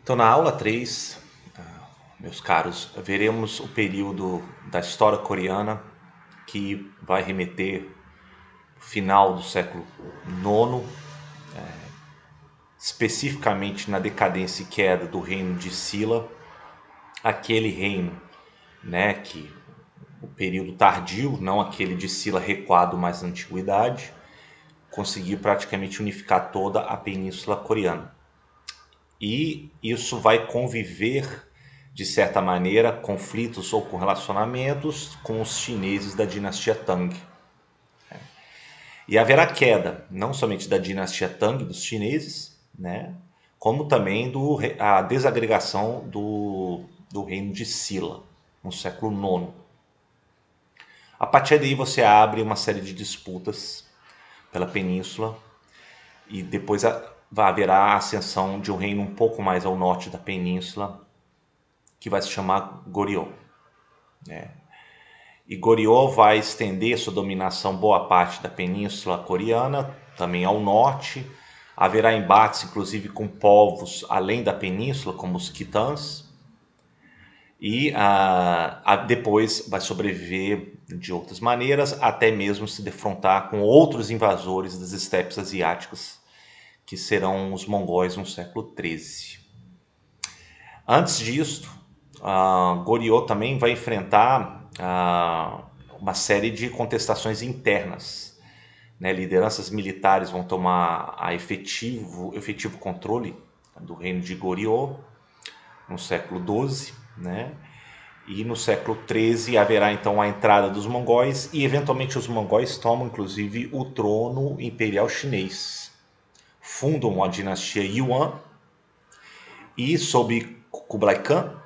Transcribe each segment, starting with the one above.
Então, na aula 3, meus caros, veremos o período da história coreana que vai remeter ao final do século IX, especificamente na decadência e queda do reino de Silla, aquele reino, que o período tardio, não aquele de Silla recuado mais na antiguidade, conseguiu praticamente unificar toda a península coreana. E isso vai conviver, de certa maneira, conflitos ou correlacionamentos com os chineses da dinastia Tang. E haverá queda, não somente da dinastia Tang, dos chineses, como também a desagregação do reino de Silla, no século IX. A partir daí você abre uma série de disputas pela península e depois haverá a ascensão de um reino um pouco mais ao norte da península, que vai se chamar Goryeo. E Goryeo vai estender sua dominação boa parte da península coreana, também ao norte. Haverá embates, inclusive, com povos além da península, como os Khitans. E depois vai sobreviver de outras maneiras, até mesmo se defrontar com outros invasores das estepes asiáticas, que serão os mongóis no século XIII. Antes disso, Goryeo também vai enfrentar uma série de contestações internas. Lideranças militares vão tomar efetivo controle do reino de Goryeo no século XII, e no século XIII haverá então a entrada dos mongóis e eventualmente os mongóis tomam inclusive o trono imperial chinês. Fundam a dinastia Yuan e sob Kublai Khan,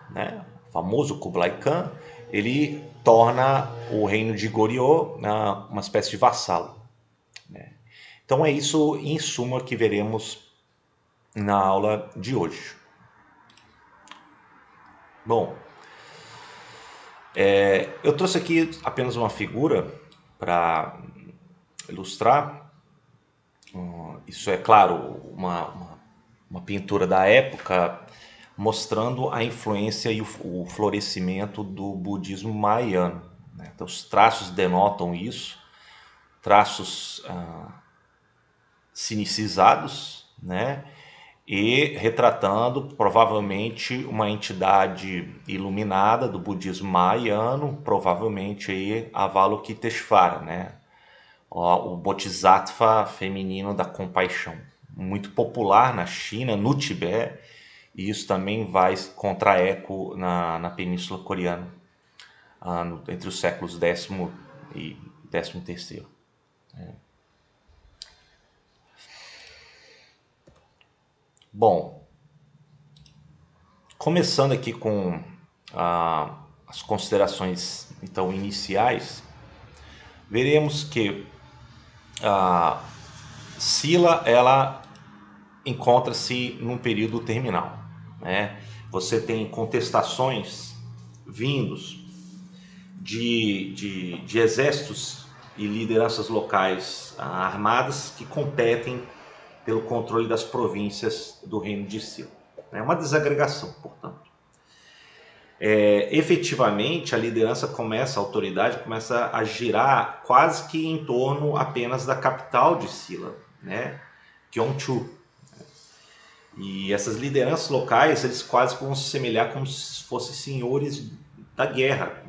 o famoso Kublai Khan, ele torna o reino de Goryeo uma espécie de vassalo. Então é isso em suma que veremos na aula de hoje. Bom, eu trouxe aqui apenas uma figura para ilustrar. Isso é claro, uma pintura da época mostrando a influência e o florescimento do budismo mahayano. Então, os traços denotam isso, traços sinicizados, e retratando provavelmente uma entidade iluminada do budismo mahayano, provavelmente aí Avalokiteshvara, o Bodhisattva feminino da compaixão, muito popular na China, no Tibete, e isso também vai encontrar eco na Península Coreana, entre os séculos X e XIII. Bom, começando aqui com as considerações então iniciais, veremos que Silla ela encontra-se num período terminal. Você tem contestações vindos de exércitos e lideranças locais armadas que competem pelo controle das províncias do reino de Silla. É uma desagregação, portanto. Efetivamente, a liderança a autoridade começa a girar quase que em torno apenas da capital de Silla, Gyeongju. E essas lideranças locais, eles quase vão se semelhar como se fossem senhores da guerra,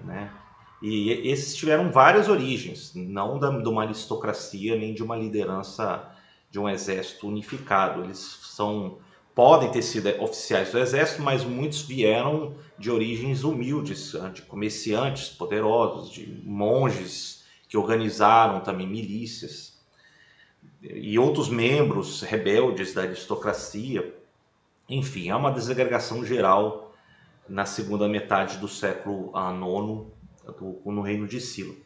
E esses tiveram várias origens, não de uma aristocracia nem de uma liderança de um exército unificado. Eles podem ter sido oficiais do exército, mas muitos vieram de origens humildes, de comerciantes poderosos, de monges que organizaram também milícias e outros membros rebeldes da aristocracia. Enfim, há uma desagregação geral na segunda metade do século IX no reino de Silla.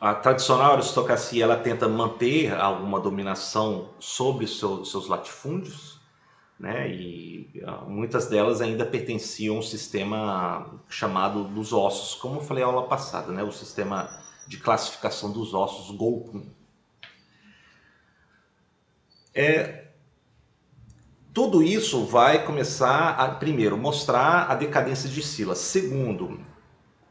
A tradicional aristocracia ela tenta manter alguma dominação sobre seus latifúndios, e muitas delas ainda pertenciam a um sistema chamado dos ossos, como eu falei na aula passada, o sistema de classificação dos ossos Golpun. Tudo isso vai começar a, primeiro, mostrar a decadência de Sila. Segundo,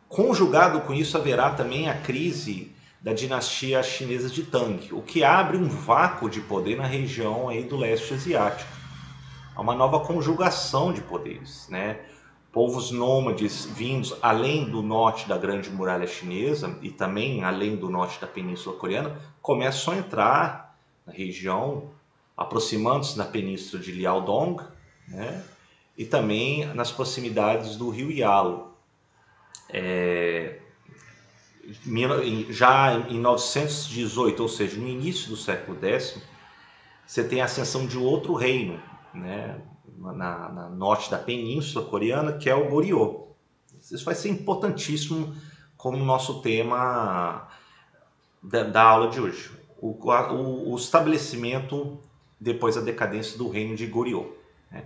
conjugado com isso, haverá também a crise da dinastia chinesa de Tang, o que abre um vácuo de poder na região aí do leste asiático. Há uma nova conjugação de poderes, né? Povos nômades vindos além do norte da Grande Muralha Chinesa e também além do norte da Península Coreana começam a entrar na região, aproximando-se da Península de Liaodong, né? E também nas proximidades do rio Yalu. Já em 918, ou seja, no início do século X, você tem a ascensão de outro reino, né, na norte da Península Coreana, que é o Goryeo. Isso vai ser importantíssimo como nosso tema da aula de hoje. O estabelecimento depois da decadência do reino de Goryeo, né?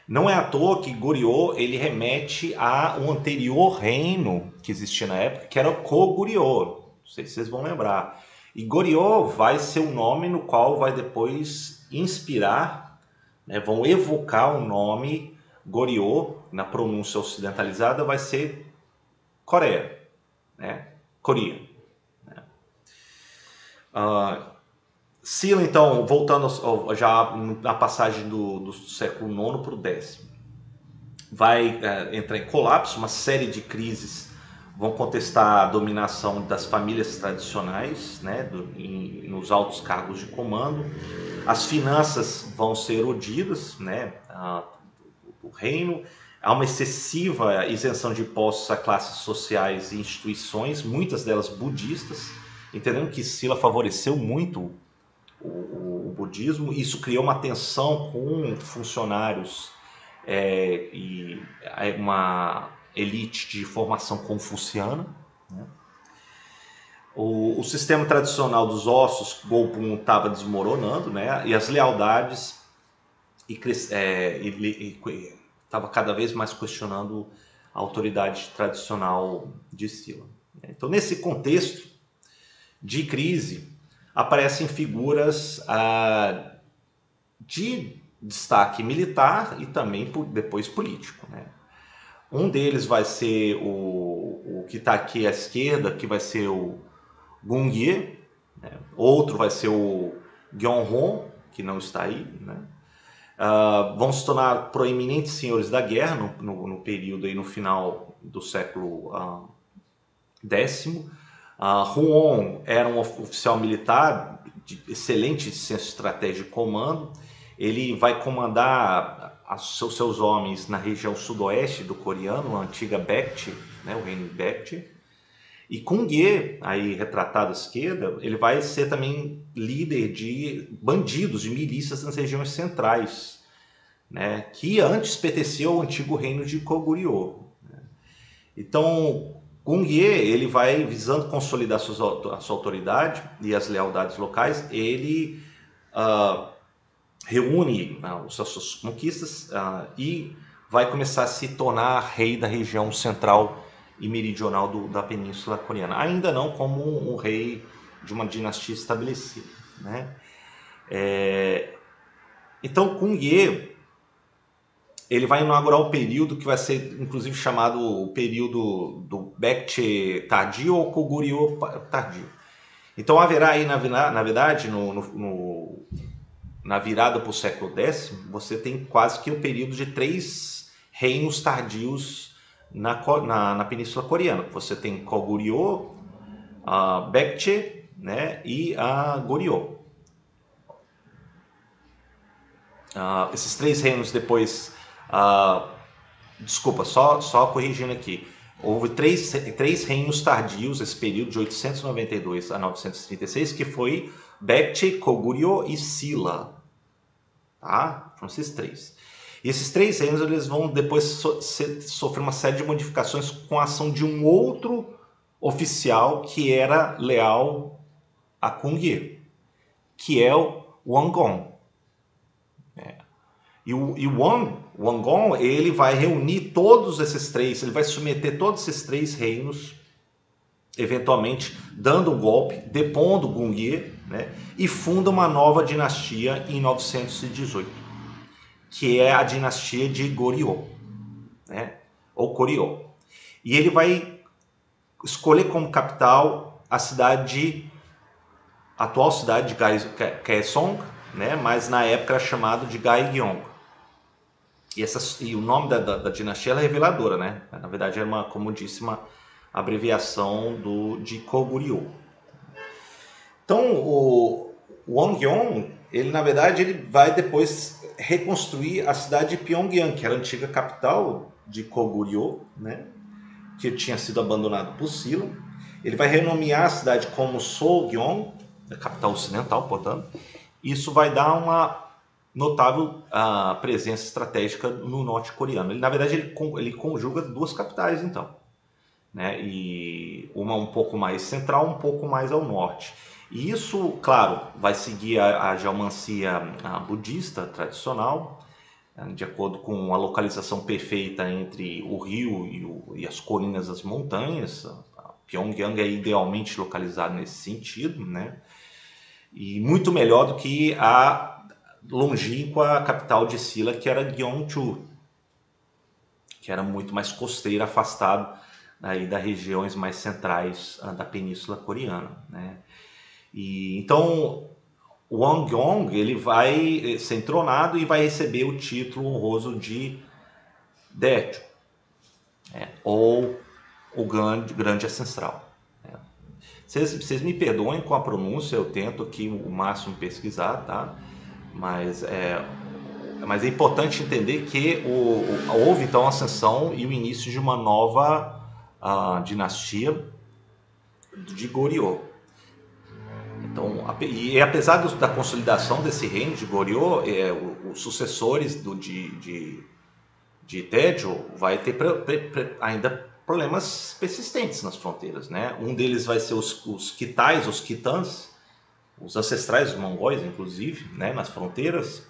Não é à toa que Goryeo ele remete a um anterior reino que existia na época, que era o Koguryo. Não sei se vocês vão lembrar. E Goryeo vai ser o nome no qual vai depois inspirar, né, vão evocar o nome Goryeo, na pronúncia ocidentalizada vai ser Coreia, né? Coreia. Né? Sila, então, voltando já na passagem do século IX para o X, vai entrar em colapso, uma série de crises vão contestar a dominação das famílias tradicionais, né, nos altos cargos de comando. As finanças vão ser erodidas, né, do reino. Há uma excessiva isenção de impostos a classes sociais e instituições, muitas delas budistas, entendendo que Sila favoreceu muito o budismo. Isso criou uma tensão com funcionários e uma elite de formação confuciana, né? O sistema tradicional dos ossos, Gopun, estava desmoronando, né? E as lealdades estava cada vez mais questionando a autoridade tradicional de Sila. Então, nesse contexto de crise, aparecem figuras de destaque militar e também depois político, né? Um deles vai ser o que está aqui à esquerda, que vai ser o Gung-ye, né? Outro vai ser o Gyeonghon, que não está aí, né? Vão se tornar proeminentes senhores da guerra no período aí, no final do século X. Huon era um oficial militar de excelente senso de estratégia e comando. Ele vai comandar seus homens na região sudoeste do coreano, a antiga Baekje, né, o reino Baekje. E Kung-ye, aí retratado à esquerda, ele vai ser também líder de bandidos, de milícias nas regiões centrais, né, que antes pertencia ao antigo reino de Koguryo. Então, Kung-ye, ele vai, visando consolidar a sua autoridade e as lealdades locais, ele reúne as suas conquistas e vai começar a se tornar rei da região central e meridional da Península Coreana. Ainda não como um rei de uma dinastia estabelecida, né? Então, Kung-ye, ele vai inaugurar o período que vai ser, inclusive, chamado o período do Baekje tardio ou Koguryo tardio. Então, haverá aí, na verdade, na virada para o século X, você tem quase que o período de 3 reinos tardios na Península Coreana. Você tem Koguryo, Baekje, né, e Goryeo. Esses 3 reinos depois... desculpa, só corrigindo aqui. Houve três reinos tardios, esse período de 892 a 936, que foi Baekje, Koguryo e Sila. Tá? Foram esses 3. E esses 3 reinos eles vão depois sofrer uma série de modificações com a ação de um outro oficial que era leal a Kung-ye, que é o Wangon. E o Wangon, ele vai reunir todos esses 3, ele vai submeter todos esses 3 reinos, eventualmente dando um golpe, depondo Gung-ye, né, e funda uma nova dinastia em 918, que é a dinastia de Goryeo, né? Ou Goryeo. E ele vai escolher como capital a atual cidade de Kaesong, né? Mas na época era chamado de Gaegyeong. E o nome da dinastia é reveladora, né? Na verdade, era como eu disse, uma abreviação de Goryeo. Então, o Wongeon, ele na verdade ele vai depois reconstruir a cidade de Pyongyang, que era a antiga capital de Goryeo, né? Que tinha sido abandonado por Silla. Ele vai renomear a cidade como Seogyeong, a capital ocidental, portanto. Isso vai dar uma notável presença estratégica no norte coreano. Ele, na verdade, ele conjuga duas capitais, então, né? E uma um pouco mais central, um pouco mais ao norte. E isso, claro, vai seguir a geomancia budista tradicional, de acordo com a localização perfeita entre o rio e as colinas das montanhas. Pyongyang é idealmente localizado nesse sentido, né? E muito melhor do que a longínqua capital de Silla, que era Gyeongju, que era muito mais costeira, afastado aí das regiões mais centrais da Península Coreana, né? E então o Wongeon, ele vai ser entronado e vai receber o título honroso de Daejeon, né? Ou o grande ancestral. Vocês me perdoem com a pronúncia, eu tento aqui o máximo pesquisar, tá? Mas é importante entender que houve então a ascensão e o início de uma nova dinastia de Goryeo. Então, e apesar da consolidação desse reino de Goryeo, os sucessores de Daejeon vai ter ainda problemas persistentes nas fronteiras, né? Um deles vai ser os Khitais, os Khitans, os ancestrais dos mongóis, inclusive, né? Nas fronteiras.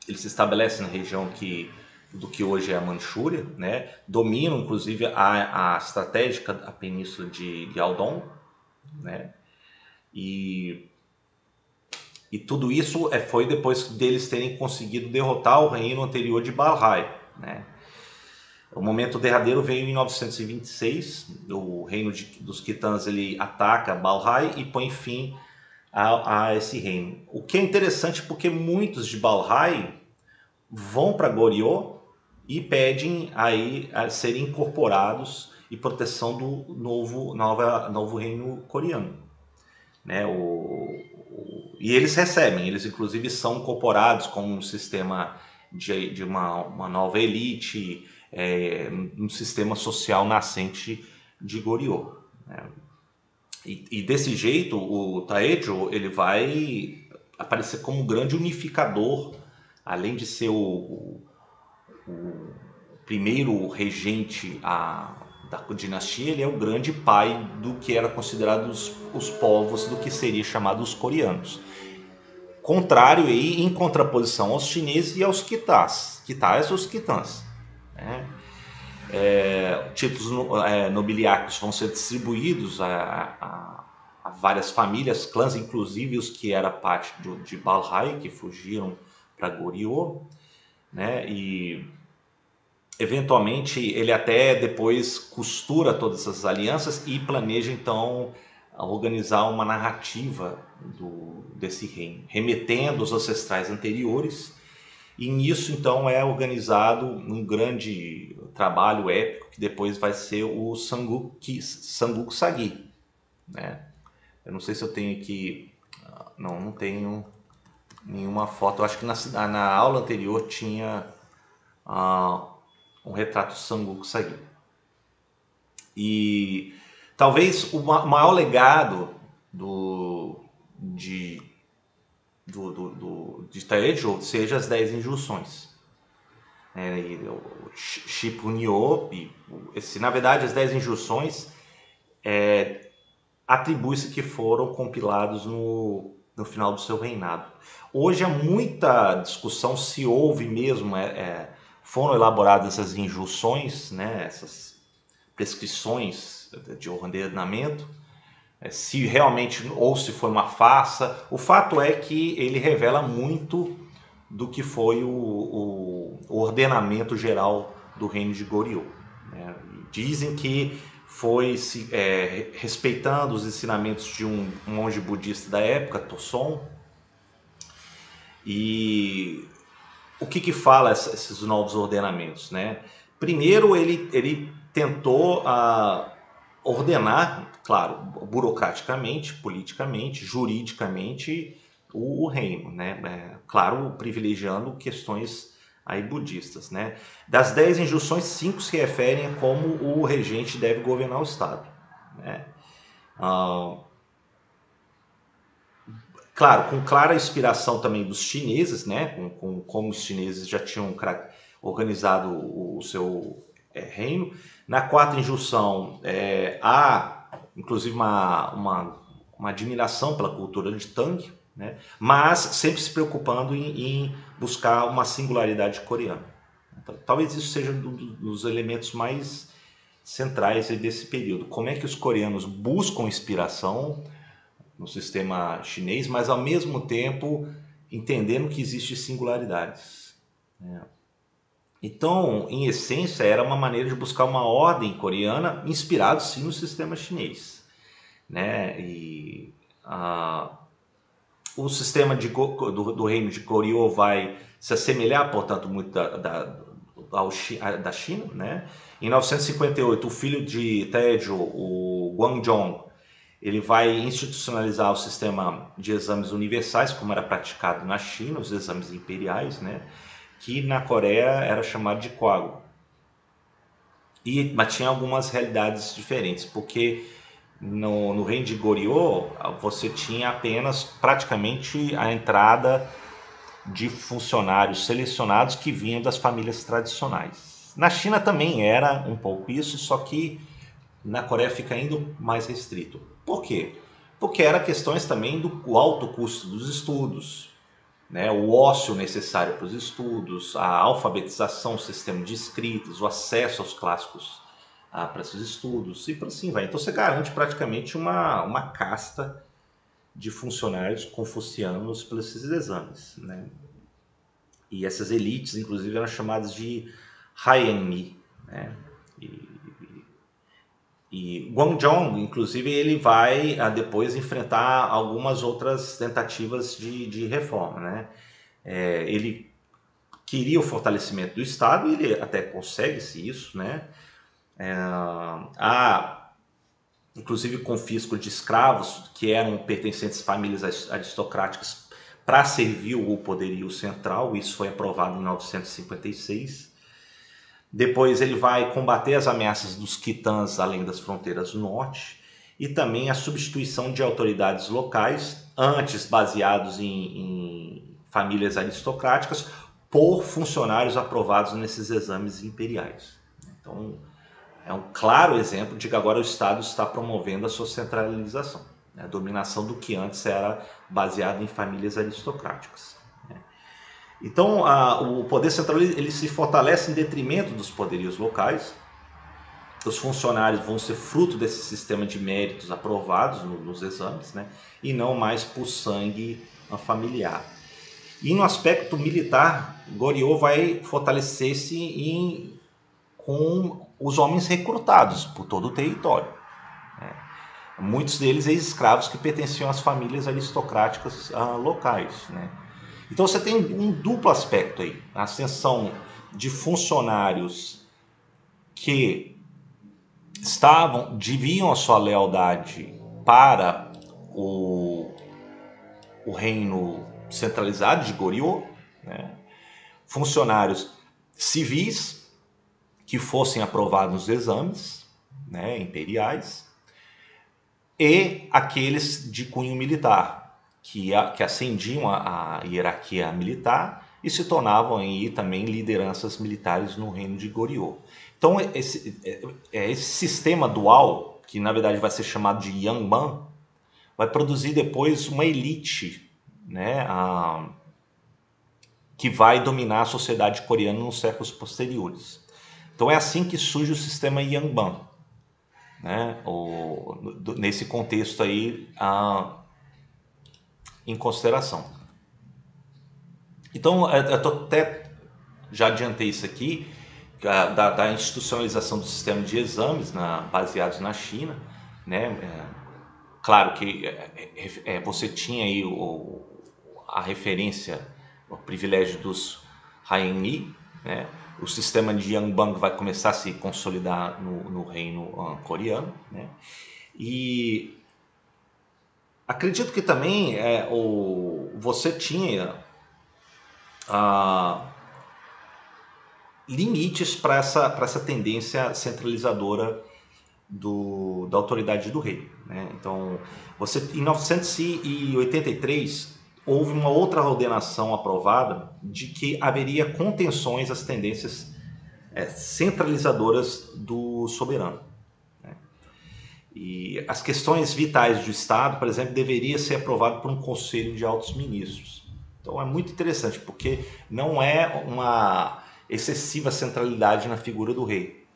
Eles se estabelecem na região do que hoje é a Manchúria, né? Dominam, inclusive, a estratégica a península de Liaodong, né? E tudo isso foi depois deles terem conseguido derrotar o reino anterior de Balhae, né? O momento derradeiro veio em 926, o reino dos Khitans ele ataca Balhae e põe fim a esse reino. O que é interessante porque muitos de Balhae vão para Goryeo e pedem aí a serem incorporados e proteção do novo reino coreano, né? E eles recebem, eles inclusive são incorporados como um sistema de uma nova elite, um sistema social nascente de Goryeo, né? E desse jeito o Daejeon ele vai aparecer como um grande unificador, além de ser o primeiro regente da dinastia, ele é o grande pai do que era considerado os povos do que seria chamado os coreanos. Contrário e em contraposição aos chineses e aos Khitais ou os Khitans, né? Títulos nobiliários vão ser distribuídos a várias famílias, clãs, inclusive os que eram parte de Balhae, que fugiram para Goryeo, né? E eventualmente ele até depois costura todas essas alianças e planeja então organizar uma narrativa desse reino, remetendo aos ancestrais anteriores. E nisso então é organizado um grande trabalho épico que depois vai ser o Samguk Sagi, né? Eu não sei se eu tenho aqui, não tenho nenhuma foto. Eu acho que na aula anterior tinha um retrato do Samguk Sagi. E talvez o maior legado de Daejeon seja as 10 injunções. O Shipunyo, na verdade as 10 injunções atribui-se que foram compilados no final do seu reinado. Hoje há muita discussão se houve mesmo, foram elaboradas essas injunções, né, essas prescrições de ordenamento, se realmente ou se foi uma farsa. O fato é que ele revela muito do que foi o ordenamento geral do reino de Goryeo, né? Dizem que foi respeitando os ensinamentos de um monge budista da época, Toson. E o que fala esses novos ordenamentos, né? Primeiro, ele tentou ordenar, claro, burocraticamente, politicamente, juridicamente, o reino, né? Claro, privilegiando questões aí budistas, né? Das 10 injunções, 5 se referem a como o regente deve governar o Estado, né? Claro, com clara inspiração também dos chineses, né? Com como os chineses já tinham organizado o seu reino. Na quarta injunção, há inclusive uma admiração pela cultura de Tang, né? Mas sempre se preocupando em buscar uma singularidade coreana. Então, talvez isso seja um dos elementos mais centrais desse período. Como é que os coreanos buscam inspiração no sistema chinês, mas ao mesmo tempo entendendo que existem singularidades, né? Então, em essência, era uma maneira de buscar uma ordem coreana inspirado sim no sistema chinês, né? E o sistema do reino de Goryeo vai se assemelhar, portanto, muito da China, né? Em 958, o filho de Taejo, o Gwangjong, ele vai institucionalizar o sistema de exames universais, como era praticado na China, os exames imperiais, né? Que na Coreia era chamado de Kwago. Mas tinha algumas realidades diferentes, porque no reino de Goryeo você tinha apenas praticamente a entrada de funcionários selecionados que vinham das famílias tradicionais. Na China também era um pouco isso, só que na Coreia fica ainda mais restrito. Por quê? Porque era questões também do alto custo dos estudos, né? O ócio necessário para os estudos, a alfabetização, o sistema de escritas, o acesso aos clássicos para esses estudos e por assim vai. Então você garante praticamente uma casta de funcionários confucianos pelos esses exames, né? E essas elites, inclusive, eram chamadas de Haienmi, né? E Guangzhou, inclusive, ele vai depois enfrentar algumas outras tentativas de reforma, né? Ele queria o fortalecimento do Estado, e ele até consegue-se isso, né? Há, inclusive, confisco de escravos que eram pertencentes a famílias aristocráticas para servir o poderio central. Isso foi aprovado em 956. Depois ele vai combater as ameaças dos quitãs além das fronteiras do norte e também a substituição de autoridades locais, antes baseados em famílias aristocráticas, por funcionários aprovados nesses exames imperiais. Então, é um claro exemplo de que agora o Estado está promovendo a sua centralização, né? A dominação do que antes era baseado em famílias aristocráticas. Então, o poder central ele se fortalece em detrimento dos poderios locais. Os funcionários vão ser fruto desse sistema de méritos aprovados nos exames, né? E não mais por sangue familiar. E no aspecto militar, Goryeo vai fortalecer-se com os homens recrutados por todo o território, né? Muitos deles ex-escravos que pertenciam às famílias aristocráticas locais, né? Então você tem um duplo aspecto aí, a ascensão de funcionários que deviam a sua lealdade para o reino centralizado de Goryeo, né? Funcionários civis que fossem aprovados nos exames, né, imperiais, e aqueles de cunho militar, que ascendiam a hierarquia militar e se tornavam aí também lideranças militares no reino de Goryeo. Então esse sistema dual, que na verdade vai ser chamado de Yangban, vai produzir depois uma elite, né, que vai dominar a sociedade coreana nos séculos posteriores. Então é assim que surge o sistema Yangban, né, nesse contexto aí em consideração. Então, eu tô até já adiantei isso aqui, da institucionalização do sistema de exames baseados na China, né? Claro que você tinha aí a referência, o privilégio dos Haein, né? O sistema de Yangbang vai começar a se consolidar no reino coreano, né? E acredito que também você tinha ah, limites para essa tendência centralizadora da autoridade do rei, né? Então, em 983 houve uma outra ordenação aprovada de que haveria contenções às tendências centralizadoras do soberano, né? E as questões vitais do Estado, por exemplo, deveria ser aprovado por um conselho de altos ministros. Então é muito interessante, porque não é uma excessiva centralidade na figura do rei,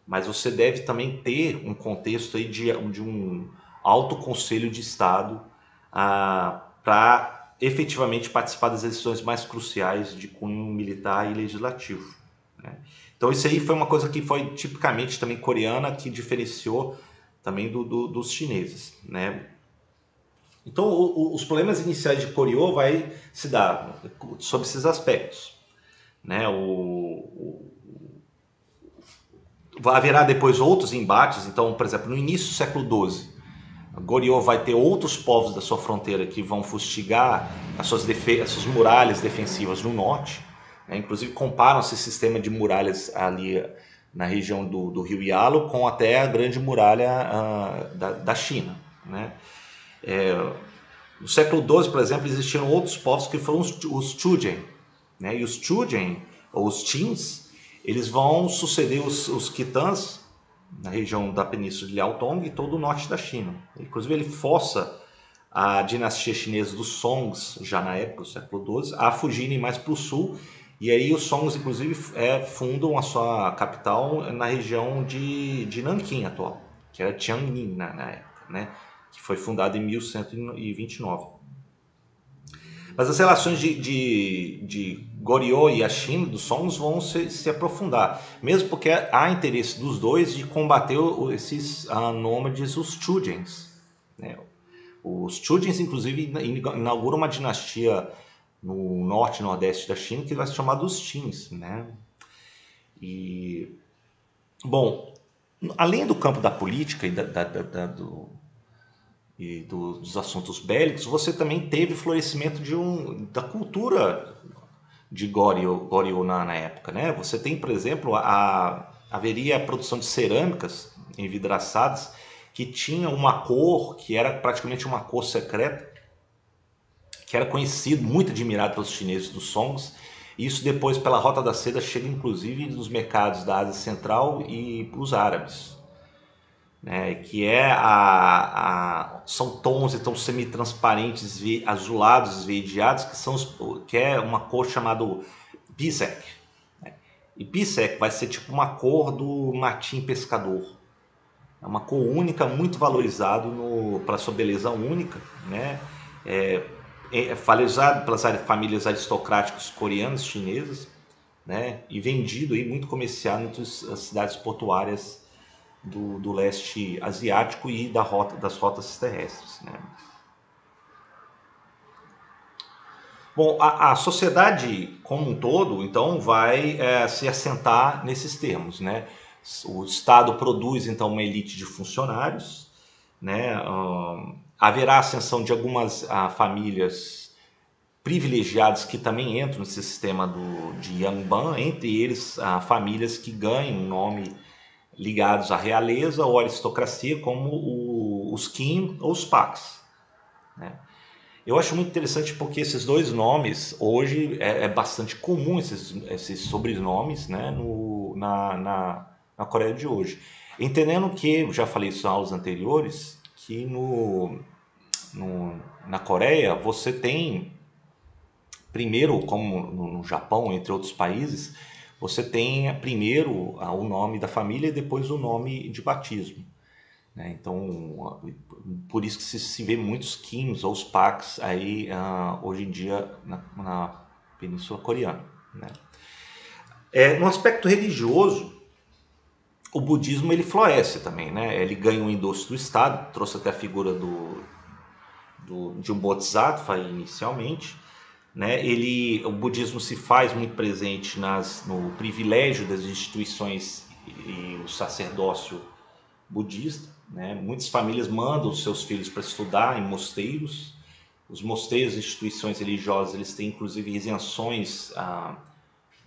mas você deve também ter um contexto aí de um alto conselho de Estado para efetivamente participar das decisões mais cruciais de cunho militar e legislativo, né? Então isso aí foi uma coisa que foi tipicamente também coreana, que diferenciou também dos chineses, né? Então os problemas iniciais de Goryeo vai se dar sobre esses aspectos, né? Haverá depois outros embates. Então, por exemplo, no início do século XII, Goryeo vai ter outros povos da sua fronteira que vão fustigar as suas muralhas defensivas no norte, né? Inclusive comparam-se esse sistema de muralhas ali na região do rio Yalo com até a grande muralha da China, né? No século XII, por exemplo, existiam outros povos que foram os Chujin, né? E os Chujin, ou os Qins, eles vão suceder os Khitans na região da península de Liaotong e todo o norte da China. Inclusive, ele força a dinastia chinesa dos Songs, já na época do século XII, a fugirem mais para o sul. E aí os Songs, inclusive, fundam a sua capital na região de Nanquim atual, que era Tianjin na época, né? Que foi fundada em 1129. Mas as relações de Goryeo e a China, dos Songs, vão se aprofundar, mesmo porque há interesse dos dois de combater esses nômades, os Chujins, né? Os Chujins, inclusive, inauguram uma dinastia no norte e nordeste da China que vai se chamar dos Qins, né? E, bom, além do campo da política dos assuntos bélicos, você também teve florescimento da cultura de Goryeo na época, né? Você tem, por exemplo, haveria a produção de cerâmicas envidraçadas que tinha uma cor que era praticamente uma cor secreta, que era conhecido, muito admirado pelos chineses dos Songs. E isso depois, pela Rota da Seda, chega inclusive nos mercados da Ásia Central e para os árabes, né? Que são tons então semi-transparentes, azulados, esverdeados, que é uma cor chamada Bisek, né? E Bisek vai ser tipo uma cor do martim pescador. É uma cor única, muito valorizado para sua beleza única, né? Valorizado pelas famílias aristocráticas coreanas, chinesas, né? E vendido aí muito comercial entre as cidades portuárias do leste asiático e das rotas terrestres, né? Bom, a sociedade como um todo, então, vai se assentar nesses termos, né? O Estado produz, então, uma elite de funcionários, né? Haverá ascensão de algumas famílias privilegiadas que também entram nesse sistema de Yangban, entre eles famílias que ganham um nome ligados à realeza ou aristocracia, como os Qin ou os Pax, né? Eu acho muito interessante porque esses dois nomes, hoje é bastante comum esses sobrenomes, né, na Coreia de hoje. Entendendo que, eu já falei isso em aulas anteriores, que na Coreia você tem, primeiro, como no Japão, entre outros países, você tem primeiro o nome da família e depois o nome de batismo, né? Então, por isso que se vê muitos Kims ou os Paks aí hoje em dia Península Coreana, né? No aspecto religioso, o budismo ele floresce também, né? Ele ganha um endosso do Estado, trouxe até a figura de um Bodhisattva inicialmente, né? O budismo se faz muito presente no privilégio das instituições e o sacerdócio budista, né? Muitas famílias mandam os seus filhos para estudar em mosteiros. Os mosteiros, instituições religiosas, eles têm inclusive isenções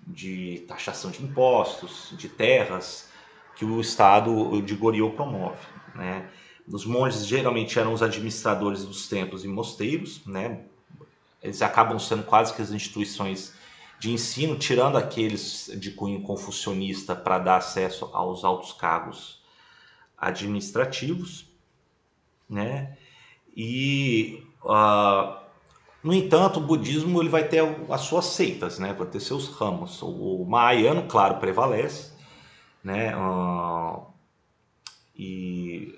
de taxação de impostos, de terras, que o Estado de Goryeo promove, né? Os monges geralmente eram os administradores dos templos e mosteiros, né? Eles acabam sendo quase que as instituições de ensino, tirando aqueles de cunho confucionista para dar acesso aos altos cargos administrativos, né? E no entanto, o budismo ele vai ter as suas seitas, né? Vai ter seus ramos. O Mahayana, claro, prevalece, né? E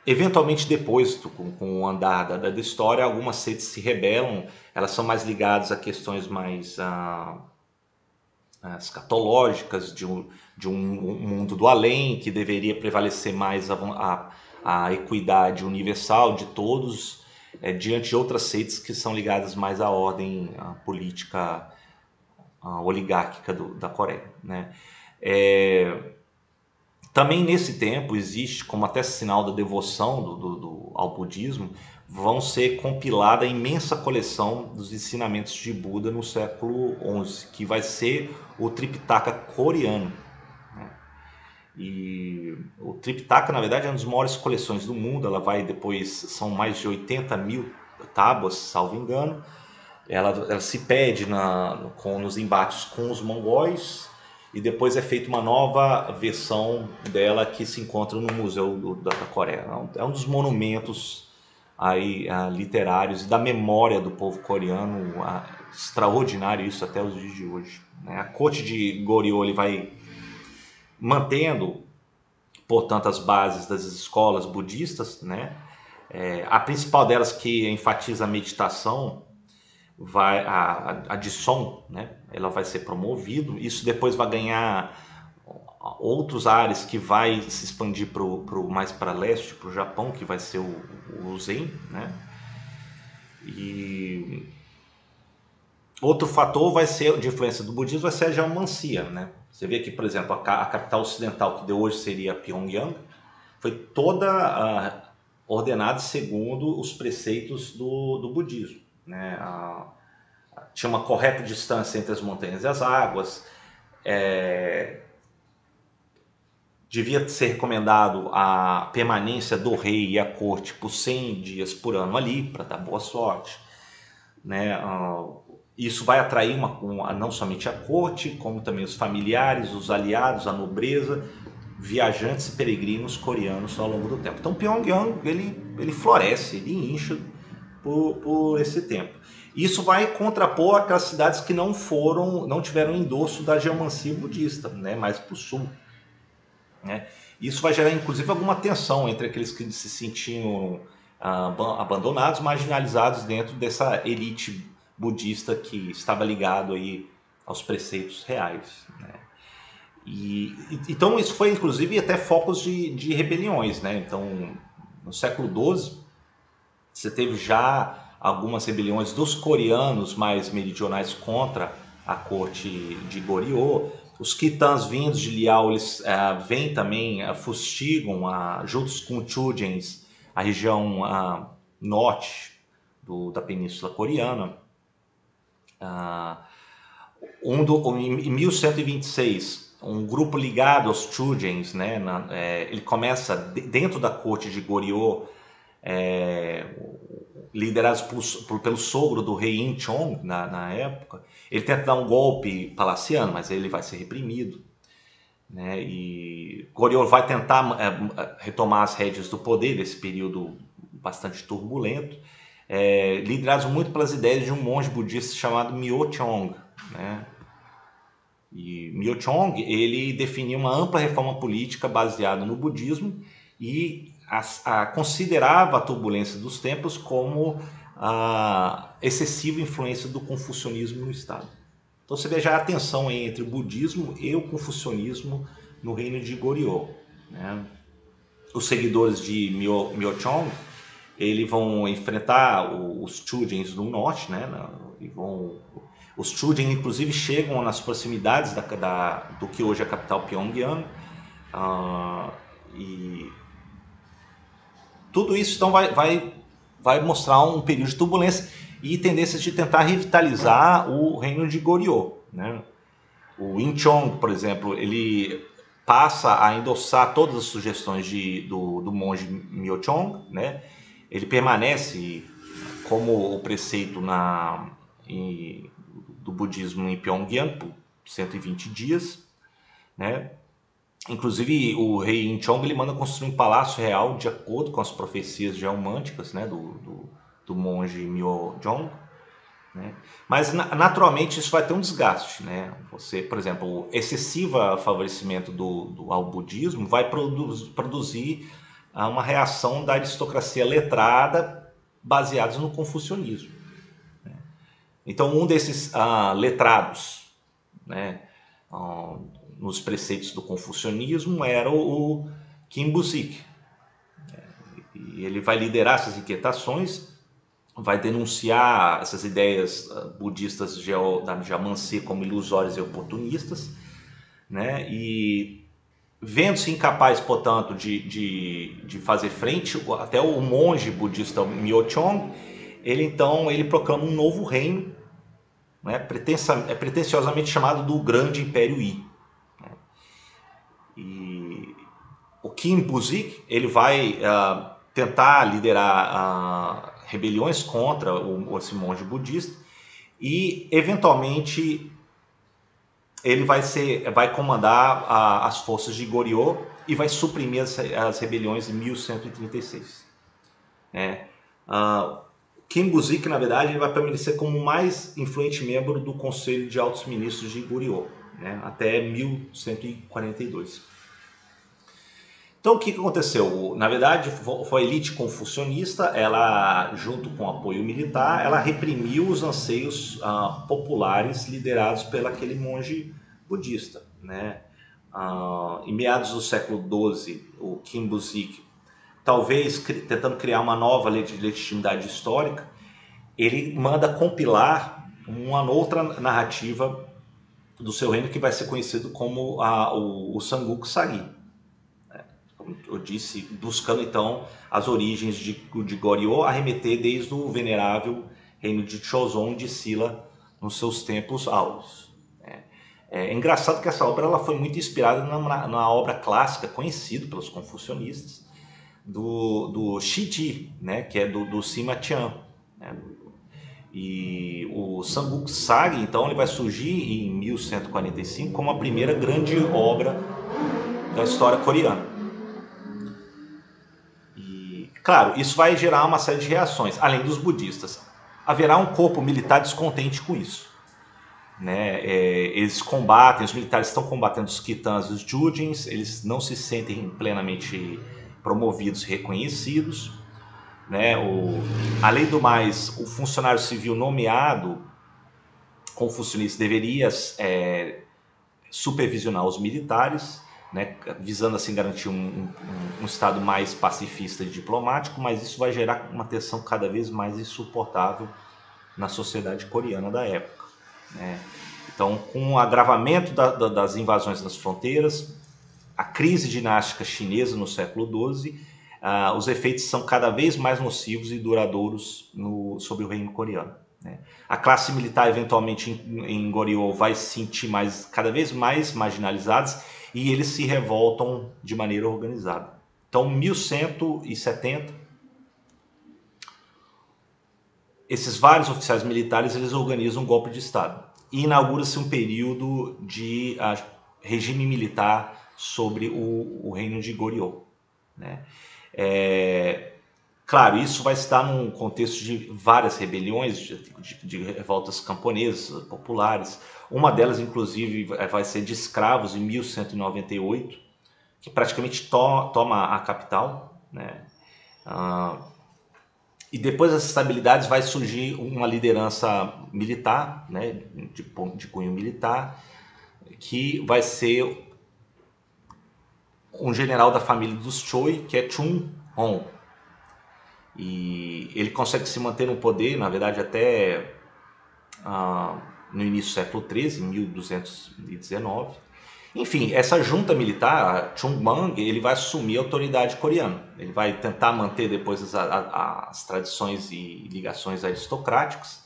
eventualmente depois, com o andar da história, algumas seitas se rebelam. Elas são mais ligadas a questões mais escatológicas de um mundo do além, que deveria prevalecer mais a equidade universal de todos, diante de outras seitas que são ligadas mais à ordem política oligárquica da Coreia, né? Também nesse tempo existe, como até sinal da devoção ao budismo, vão ser compilada a imensa coleção dos ensinamentos de Buda no século XI, que vai ser o Tripitaka coreano, né? E o Tripitaka, na verdade, é uma das maiores coleções do mundo. Ela vai depois, são mais de 80 mil tábuas, salvo engano. Ela se perde nos embates com os mongóis, e depois é feita uma nova versão dela que se encontra no Museu da Coreia. É um dos monumentos aí, literários e da memória do povo coreano, extraordinário isso até os dias de hoje, né? A corte de Goryeo ele vai mantendo, portanto, as bases das escolas budistas, né? A principal delas, que enfatiza a meditação, a de som, né? Ela vai ser promovido. Isso depois vai ganhar outros ares, que vai se expandir mais para leste, para o Japão, que vai ser o Zen, né? E outro fator vai ser de influência do budismo, vai ser a geomancia, né? Você vê que, por exemplo, a capital ocidental, que de hoje seria Pyongyang, foi toda ordenada segundo os preceitos do budismo, né? Tinha uma correta distância entre as montanhas e as águas. Devia ser recomendado a permanência do rei e a corte por 100 dias por ano ali, para dar boa sorte, né? Isso vai atrair não somente a corte, como também os familiares, os aliados, a nobreza, viajantes e peregrinos coreanos ao longo do tempo. Então Pyongyang ele floresce, ele incha por esse tempo. Isso vai contrapor aquelas cidades que não tiveram endosso da geomancia budista, né, mais para o sul, né? Isso vai gerar inclusive alguma tensão entre aqueles que se sentiam abandonados, marginalizados dentro dessa elite budista que estava ligado aí aos preceitos reais, né? Então isso foi inclusive até focos de rebeliões, né? Então no século XII você teve já algumas rebeliões dos coreanos mais meridionais contra a corte de Goryeo. Os Khitans vindos de Liao, eles vêm também, fustigam, juntos com os Chujens, a região norte da Península Coreana. Em 1126, um grupo ligado aos Chujens, né, ele começa dentro da corte de Goryeo, liderados pelo sogro do rei Incheon na época. Ele tenta dar um golpe palaciano, mas ele vai ser reprimido, né? E Goryeo vai tentar retomar as rédeas do poder nesse período bastante turbulento, liderados muito pelas ideias de um monge budista chamado Myo Cheong, né? E Myo Cheong ele definiu uma ampla reforma política baseada no budismo e considerava a turbulência dos tempos como a excessiva influência do confucionismo no Estado. Então você vê já a tensão entre o budismo e o confucionismo no reino de Goryeo, né? Os seguidores de Myochong, eles vão enfrentar os Chujins no norte, né? Os Chujin, inclusive, chegam nas proximidades do que hoje é a capital Pyongyang. E tudo isso então vai mostrar um período de turbulência e tendências de tentar revitalizar o reino de Goryeo, né? O Incheon, por exemplo, ele passa a endossar todas as sugestões do monge Myochong, né? Ele permanece como o preceito do budismo em Pyongyang por 120 dias, né? Inclusive o rei Incheon ele manda construir um palácio real de acordo com as profecias geomânticas, né, do monge Myochong, né? Mas naturalmente isso vai ter um desgaste, né? Você, por exemplo, o excessivo favorecimento ao budismo vai produzir uma reação da aristocracia letrada baseados no confucionismo, né? Então um desses letrados, né, nos preceitos do confucionismo era o Kim Bu-sik. E ele vai liderar essas inquietações, vai denunciar essas ideias budistas da Jamancê como ilusórias e oportunistas, né? E vendo-se incapaz, portanto, de fazer frente, até o monge budista Myochong, ele proclama um novo reino, né? Pretensiosamente chamado do Grande Império Yi. E o Kim Bu-sik, ele vai tentar liderar rebeliões contra esse monge budista e, eventualmente, ele vai comandar as forças de Goryeo e vai suprimir as rebeliões em 1136. Kim Bu-sik, na verdade, ele vai permanecer como o mais influente membro do Conselho de Altos Ministros de Goryeo, né, até 1142. Então o que aconteceu? Na verdade, foi a elite confucionista, ela, junto com apoio militar, ela reprimiu os anseios populares liderados pelo aquele monge budista, né? Em meados do século XII, o Kim Bu-sik, talvez tentando criar uma nova legitimidade histórica, ele manda compilar uma outra narrativa do seu reino que vai ser conhecido como o Samguk Sagi. Eu disse, buscando então as origens de Goryeo, a remeter desde o venerável reino de Joseon de Silla nos seus tempos áureos. É engraçado que essa obra ela foi muito inspirada na obra clássica conhecida pelos confucionistas do Shiji, né, que é do Sima Qian, né? E o Samguk Sagi, então, ele vai surgir em 1145 como a primeira grande obra da história coreana. Claro, isso vai gerar uma série de reações, além dos budistas. Haverá um corpo militar descontente com isso, né? Eles combatem, os militares estão combatendo os Khitans e os Jujins, eles não se sentem plenamente promovidos e reconhecidos, né? Além do mais, o funcionário civil nomeado confucionista deveria supervisionar os militares, né, visando assim garantir um estado mais pacifista e diplomático, mas isso vai gerar uma tensão cada vez mais insuportável na sociedade coreana da época, né? Então, com o agravamento das invasões nas fronteiras, a crise dinástica chinesa no século XII, os efeitos são cada vez mais nocivos e duradouros sobre o reino coreano, né? A classe militar, eventualmente, em Goryeo vai se sentir cada vez mais marginalizados e eles se revoltam de maneira organizada. Então, 1170, esses vários oficiais militares eles organizam um golpe de Estado e inaugura-se um período de regime militar sobre o reino de Goryeo, né? Claro, isso vai estar num contexto de várias rebeliões, de revoltas camponesas, populares. Uma delas, inclusive, vai ser de escravos em 1198, que praticamente toma a capital, né? E depois dessas estabilidades vai surgir uma liderança militar, né, de cunho militar, que vai ser um general da família dos Choi, que é Chun Hong. E ele consegue se manter no poder, na verdade, até no início do século XIII, em 1219. Enfim, essa junta militar, Chung Bang, ele vai assumir a autoridade coreana. Ele vai tentar manter depois as tradições e ligações aristocráticas.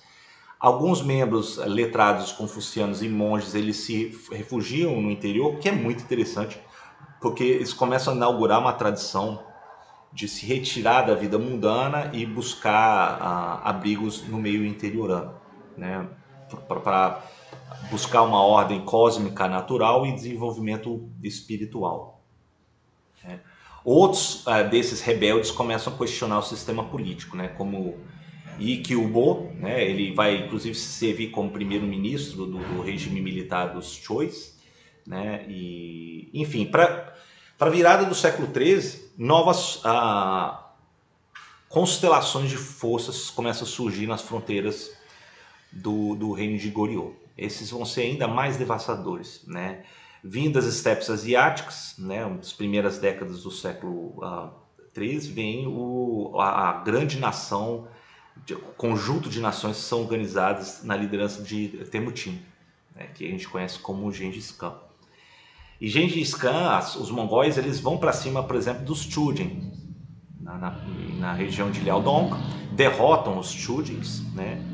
Alguns membros letrados confucianos e monges, eles se refugiam no interior, o que é muito interessante, porque eles começam a inaugurar uma tradição de se retirar da vida mundana e buscar abrigos no meio interiorano, né? Para buscar uma ordem cósmica natural e desenvolvimento espiritual. Né? Outros desses rebeldes começam a questionar o sistema político, né? Como Lee Kyu-bo, né? Ele vai inclusive servir como primeiro-ministro do regime militar dos Chois, né? E, enfim, para a virada do século XIII, novas constelações de forças começam a surgir nas fronteiras do reino de Goryeo. Esses vão ser ainda mais devastadores, né? Vindo das estepes asiáticas, né, nas primeiras décadas do século XIII, vem a grande nação, o conjunto de nações que são organizadas na liderança de Temujin, né, que a gente conhece como Gengis Khan. E Gengis Khan, os mongóis, eles vão para cima, por exemplo, dos Chujin, na região de Liaodong, derrotam os Chujins, né?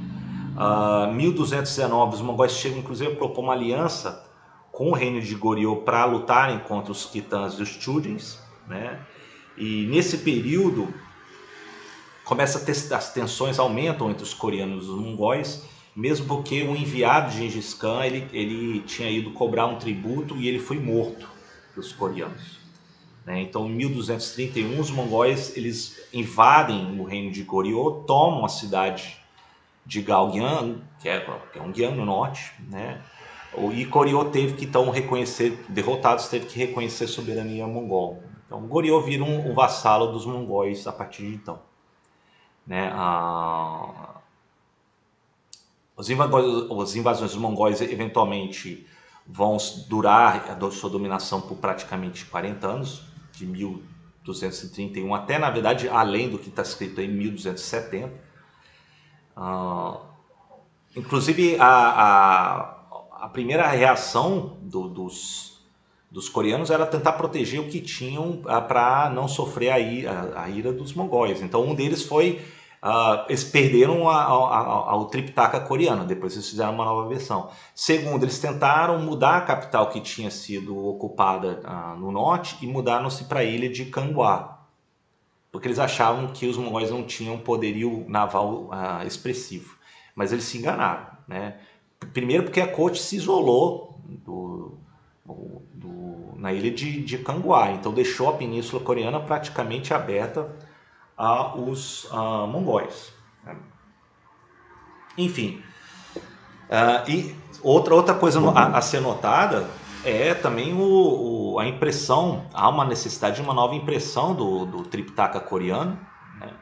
1219, os mongóis chegam inclusive a propor uma aliança com o reino de Goryeo para lutarem contra os Khitans e os Chujins, né? E nesse período as tensões aumentam entre os coreanos e os mongóis, mesmo porque o enviado de Gengis Khan ele tinha ido cobrar um tributo e ele foi morto pelos coreanos. Então, em 1231, os mongóis eles invadem o reino de Goryeo, tomam a cidade de Gaogyang, que é Pyongyang no norte, né? E Goryeo teve que então reconhecer, derrotados, teve que reconhecer a soberania mongol. Então, Goryeo vira um vassalo dos mongóis a partir de então, né? As invasões dos mongóis eventualmente vão durar a sua dominação por praticamente 40 anos, de 1231 até, na verdade, além do que está escrito em 1270. Inclusive, a primeira reação dos coreanos era tentar proteger o que tinham para não sofrer a ira dos mongóis. Então, um deles foi... eles perderam o Tripitaka coreano, depois eles fizeram uma nova versão. Segundo, eles tentaram mudar a capital que tinha sido ocupada no norte e mudaram-se para a ilha de Kangwa, porque eles achavam que os mongóis não tinham poderio naval expressivo. Mas eles se enganaram, né? Primeiro porque a corte se isolou na ilha de Kangwa, então deixou a península coreana praticamente aberta aos mongóis. Enfim, e outra coisa a ser notada é também a impressão, há uma necessidade de uma nova impressão do Tripitaka coreano, né?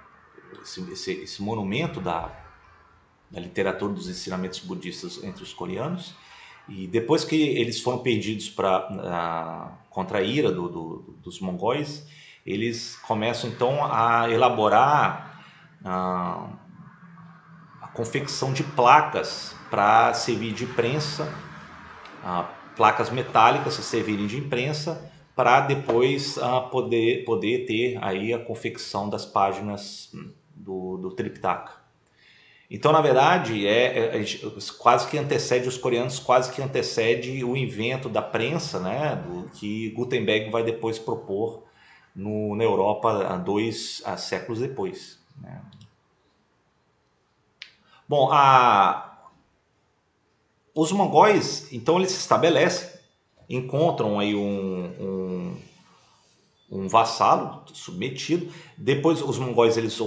Esse monumento da literatura dos ensinamentos budistas entre os coreanos. E depois que eles foram perdidos contra a ira dos mongóis, eles começam então a elaborar a confecção de placas para servir de imprensa, placas metálicas a servirem de imprensa, para depois poder ter aí a confecção das páginas do Tripitaka. Então, na verdade, quase que antecede os coreanos, quase que antecede o invento da prensa, né, que Gutenberg vai depois propor na Europa 2 séculos depois, né? Bom, os mongóis, então, eles se estabelecem, encontram aí um vassalo submetido. Depois os mongóis eles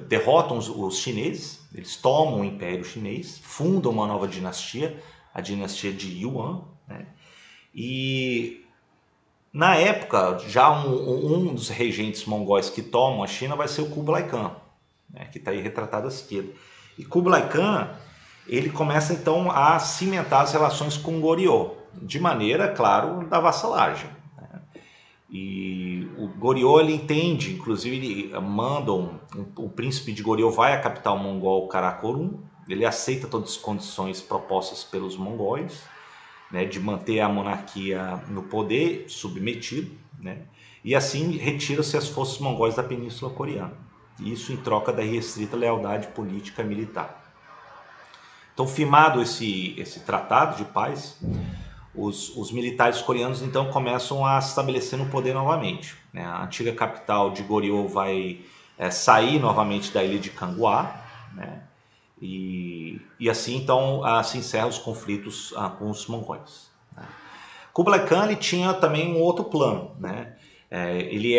derrotam os chineses, eles tomam o Império Chinês, fundam uma nova dinastia, a dinastia de Yuan, né? E na época, já um dos regentes mongóis que tomam a China vai ser o Kublai Khan. né, que está aí retratado à esquerda. E Kublai Khan, ele começa então a cimentar as relações com Goryeo, de maneira, claro, da vassalagem. E o Goryeo, ele entende, inclusive ele manda o príncipe de Goryeo vai à capital mongol Karakorum, ele aceita todas as condições propostas pelos mongóis, né, de manter a monarquia no poder, submetido, né, e assim retira-se as forças mongóis da Península Coreana. Isso em troca da irrestrita lealdade política e militar. Então, firmado esse tratado de paz, os militares coreanos então começam a estabelecer no poder novamente, né? A antiga capital de Goryeo vai sair novamente da ilha de Kangwa, né? E assim então se encerram os conflitos com os mongóis, né? Kublai Khan, ele tinha também um outro plano, né? Ele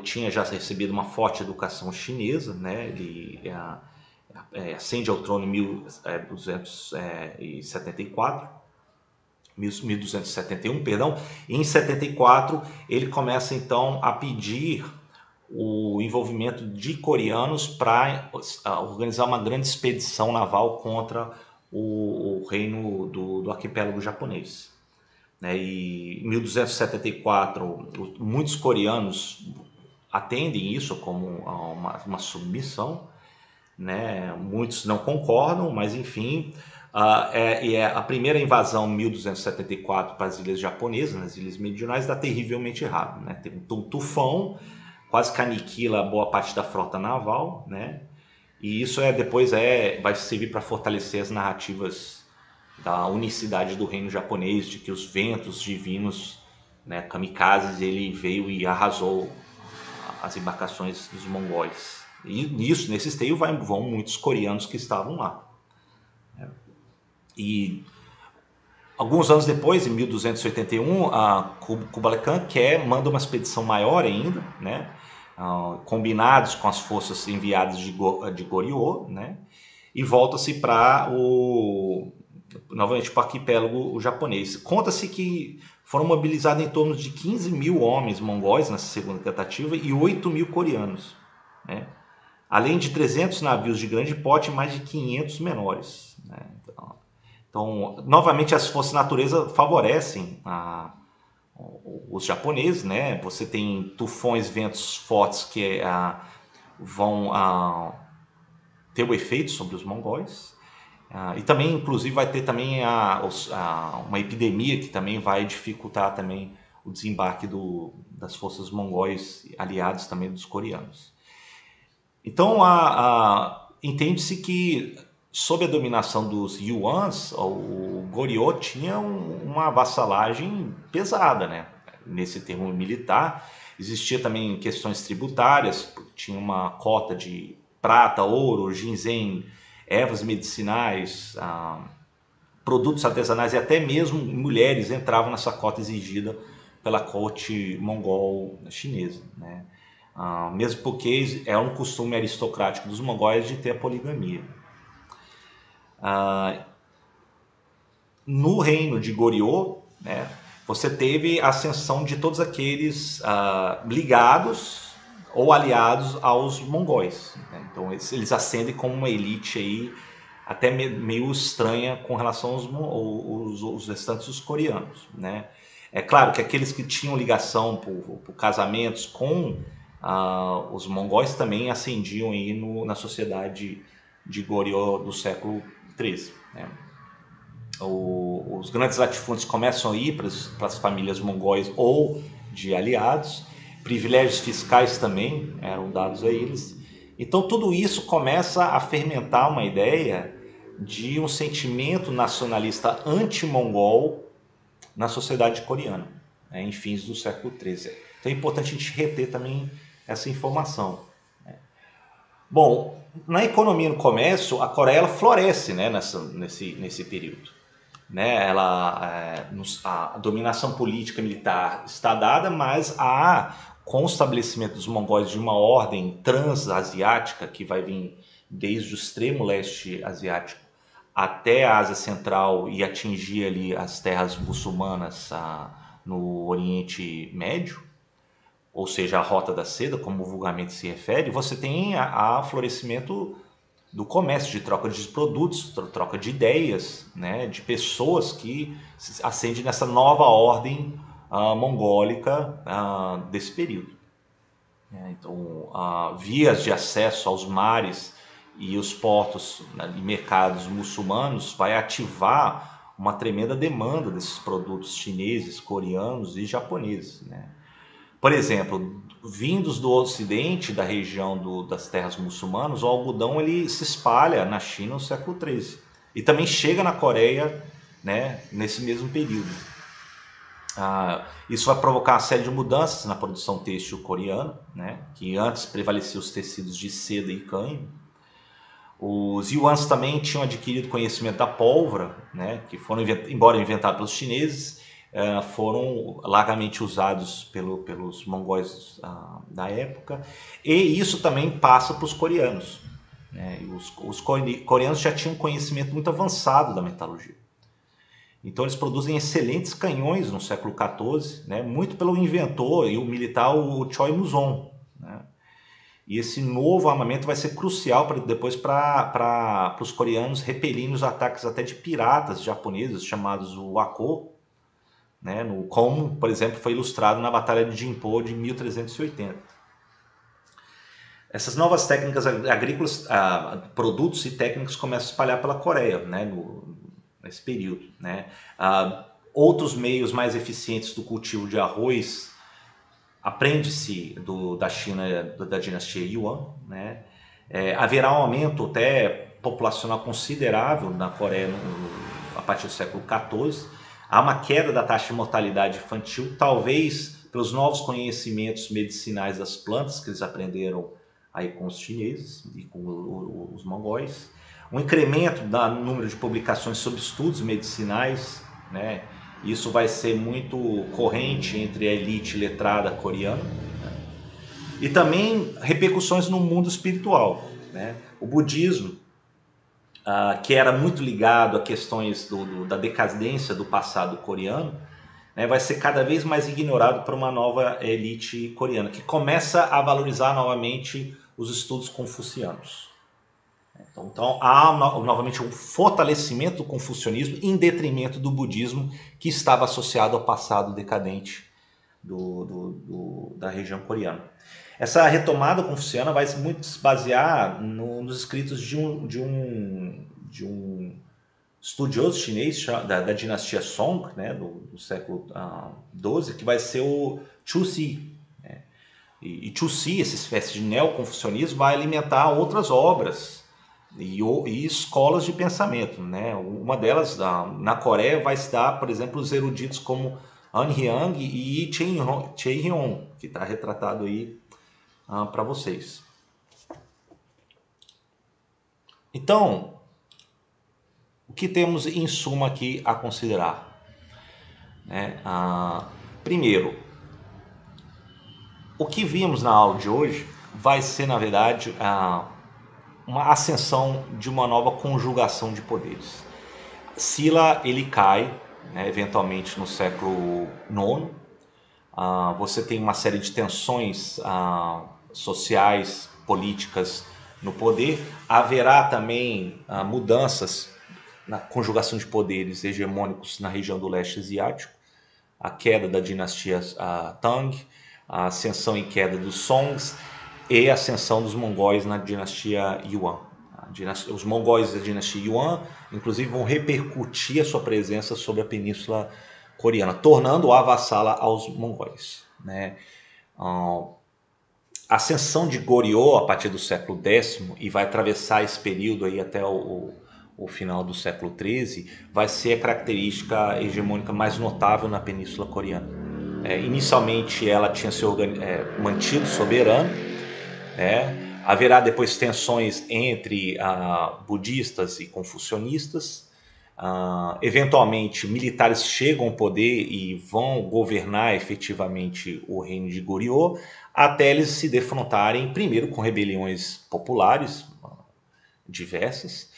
tinha já recebido uma forte educação chinesa, né? Ele ascende ao trono em 1271, perdão. E em 74 ele começa então a pedir o envolvimento de coreanos para organizar uma grande expedição naval contra o reino do arquipélago japonês, né? E em 1274 muitos coreanos atendem isso como uma submissão, né? Muitos não concordam, mas enfim, a primeira invasão em 1274 para as ilhas japonesas, nas ilhas meridionais, dá terrivelmente errado, né? Tem um tufão, quase que aniquila boa parte da frota naval, né? E isso depois vai servir para fortalecer as narrativas da unicidade do reino japonês, de que os ventos divinos, né, kamikazes, ele veio e arrasou as embarcações dos mongóis. E nesse esteio vão muitos coreanos que estavam lá. E alguns anos depois, em 1281, Kublai Khan manda uma expedição maior ainda, né? Combinados com as forças enviadas de Goryeo, né? E volta-se novamente para o arquipélago japonês. Conta-se que foram mobilizados em torno de 15 mil homens mongóis nessa segunda tentativa e 8 mil coreanos, né? Além de 300 navios de grande porte e mais de 500 menores, né? Então, novamente, as forças da natureza favorecem os japoneses, né? Você tem tufões, ventos fortes que vão ter o efeito sobre os mongóis. E também, inclusive, vai ter também uma epidemia que também vai dificultar também o desembarque das forças mongóis aliados também dos coreanos. Então, entende-se que, sob a dominação dos Yuans, o Goryeo tinha uma vassalagem pesada, né? Nesse termo militar. Existia também questões tributárias, tinha uma cota de prata, ouro, ginseng, ervas medicinais, produtos artesanais e até mesmo mulheres entravam nessa cota exigida pela corte mongol chinesa, né? Mesmo porque é um costume aristocrático dos mongóis de ter a poligamia. No reino de Goryeo, né, você teve a ascensão de todos aqueles ligados ou aliados aos mongóis, né? Então eles ascendem como uma elite aí até meio estranha com relação aos restantes dos coreanos, né? É claro que aqueles que tinham ligação por casamentos com os mongóis também ascendiam aí na sociedade de Goryeo do século XIII, né? Os grandes latifúndios começam a ir para as famílias mongóis ou de aliados, privilégios fiscais também eram dados a eles. Então tudo isso começa a fermentar uma ideia de um sentimento nacionalista anti-mongol na sociedade coreana, né, em fins do século XIII. Então é importante a gente reter também essa informação. Bom, na economia e no comércio, a Coreia ela floresce, né, nesse período, né? A dominação política militar está dada, mas com o estabelecimento dos mongóis de uma ordem transasiática que vai vir desde o extremo leste asiático até a Ásia Central e atingir ali as terras muçulmanas no Oriente Médio, ou seja, a Rota da Seda, como vulgarmente se refere, você tem a florescimento do comércio, de troca de produtos, troca de ideias, né, de pessoas que ascendem nessa nova ordem mongólica desse período. Então, vias de acesso aos mares e os portos, né, e mercados muçulmanos vai ativar uma tremenda demanda desses produtos chineses, coreanos e japoneses, né? Por exemplo, vindos do ocidente, da região das terras muçulmanas, o algodão ele se espalha na China no século XIII e também chega na Coreia, né, nesse mesmo período. Isso vai provocar uma série de mudanças na produção têxtil coreana, né, que antes prevaleciam os tecidos de seda e cânhamo. Os yuans também tinham adquirido conhecimento da pólvora, né, que foram, embora inventados pelos chineses, foram largamente usados pelos mongóis da época, e isso também passa para os coreanos, né? Os coreanos já tinham um conhecimento muito avançado da metalurgia. Então eles produzem excelentes canhões no século XIV, né, muito pelo inventor e o militar o Choi Mu-song, né? E esse novo armamento vai ser crucial depois para os coreanos repelirem os ataques até de piratas japoneses chamados o Wako, né, como, por exemplo, foi ilustrado na Batalha de Jinpo de 1380. Essas novas técnicas agrícolas, produtos e técnicas começam a espalhar pela Coreia, né, nesse período, né. Outros meios mais eficientes do cultivo de arroz aprende-se da China, da dinastia Yuan, né. Haverá um aumento até populacional considerável na Coreia a partir do século XIV. Há uma queda da taxa de mortalidade infantil, talvez pelos novos conhecimentos medicinais das plantas que eles aprenderam aí com os chineses e com os mongóis. Um incremento no número de publicações sobre estudos medicinais, né? Isso vai ser muito corrente entre a elite letrada coreana, né? E também repercussões no mundo espiritual, né? O budismo, que era muito ligado a questões da decadência do passado coreano, né, vai ser cada vez mais ignorado por uma nova elite coreana, que começa a valorizar novamente os estudos confucianos. Então há novamente um fortalecimento do confucionismo em detrimento do budismo, que estava associado ao passado decadente da região coreana. Essa retomada confuciana vai muito se basear nos escritos de um estudioso chinês da dinastia Song, né, do século XII, que vai ser o Chu Si. Né? E Chu Si, essa espécie de neoconfucionismo, vai alimentar outras obras e escolas de pensamento, né? Uma delas, na Coreia, vai se dar, por exemplo, os eruditos como Han Hyang e Chae Hyun, que está retratado aí para vocês. Então, o que temos em suma aqui a considerar? Né? Primeiro, o que vimos na aula de hoje vai ser, na verdade, uma ascensão de uma nova conjugação de poderes. Silla ele cai, né, eventualmente no século IX. Você tem uma série de tensões sociais, políticas no poder. Haverá também mudanças na conjugação de poderes hegemônicos na região do leste asiático, a queda da dinastia Tang, a ascensão e queda dos Songs e a ascensão dos mongóis na dinastia Yuan. Os mongóis da dinastia Yuan, inclusive, vão repercutir a sua presença sobre a península coreana, tornando-a vassala aos mongóis. Né? A ascensão de Goryeo a partir do século X e vai atravessar esse período aí até o final do século XIII, vai ser a característica hegemônica mais notável na península coreana. Inicialmente ela tinha se mantido soberana, né? Haverá depois tensões entre budistas e confucionistas. Eventualmente militares chegam ao poder e vão governar efetivamente o reino de Goryeo, até eles se defrontarem primeiro com rebeliões populares diversas,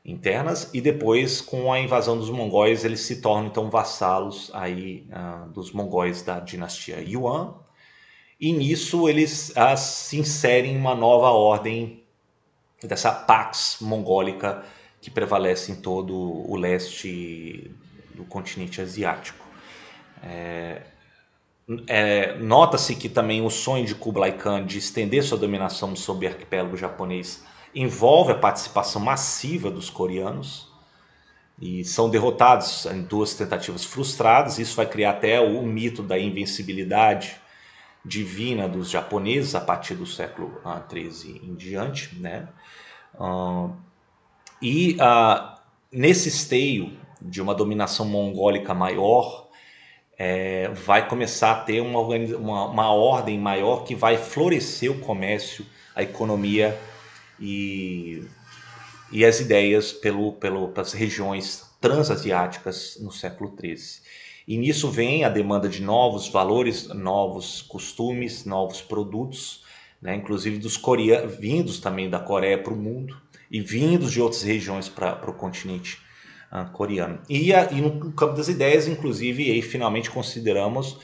internas, e depois com a invasão dos mongóis eles se tornam então vassalos aí, dos mongóis da dinastia Yuan. e nisso eles se inserem em uma nova ordem dessa Pax Mongólica que prevalece em todo o leste do continente asiático. Nota-se que também o sonho de Kublai Khan de estender sua dominação sobre o arquipélago japonês envolve a participação massiva dos coreanos, e são derrotados em duas tentativas frustradas. Isso vai criar até o mito da invencibilidade divina dos japoneses a partir do século XIII em diante, né? Nesse esteio de uma dominação mongólica maior, vai começar a ter uma ordem maior que vai florescer o comércio, a economia e as ideias pelas regiões transasiáticas no século XIII. E nisso vem a demanda de novos valores, novos costumes, novos produtos, né? Inclusive vindos também da Coreia para o mundo e vindos de outras regiões para o continente coreano. E no campo das ideias, inclusive, aí finalmente consideramos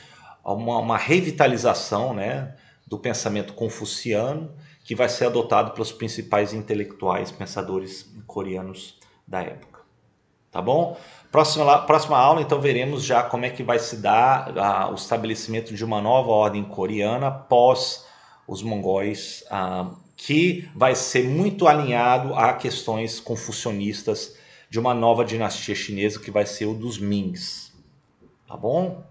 uma revitalização, né, do pensamento confuciano, que vai ser adotado pelos principais intelectuais, pensadores coreanos da época. Tá bom? Próxima aula, então, veremos já como é que vai se dar o estabelecimento de uma nova ordem coreana pós os mongóis, que vai ser muito alinhado a questões confucionistas de uma nova dinastia chinesa, que vai ser o dos Mings. Tá bom?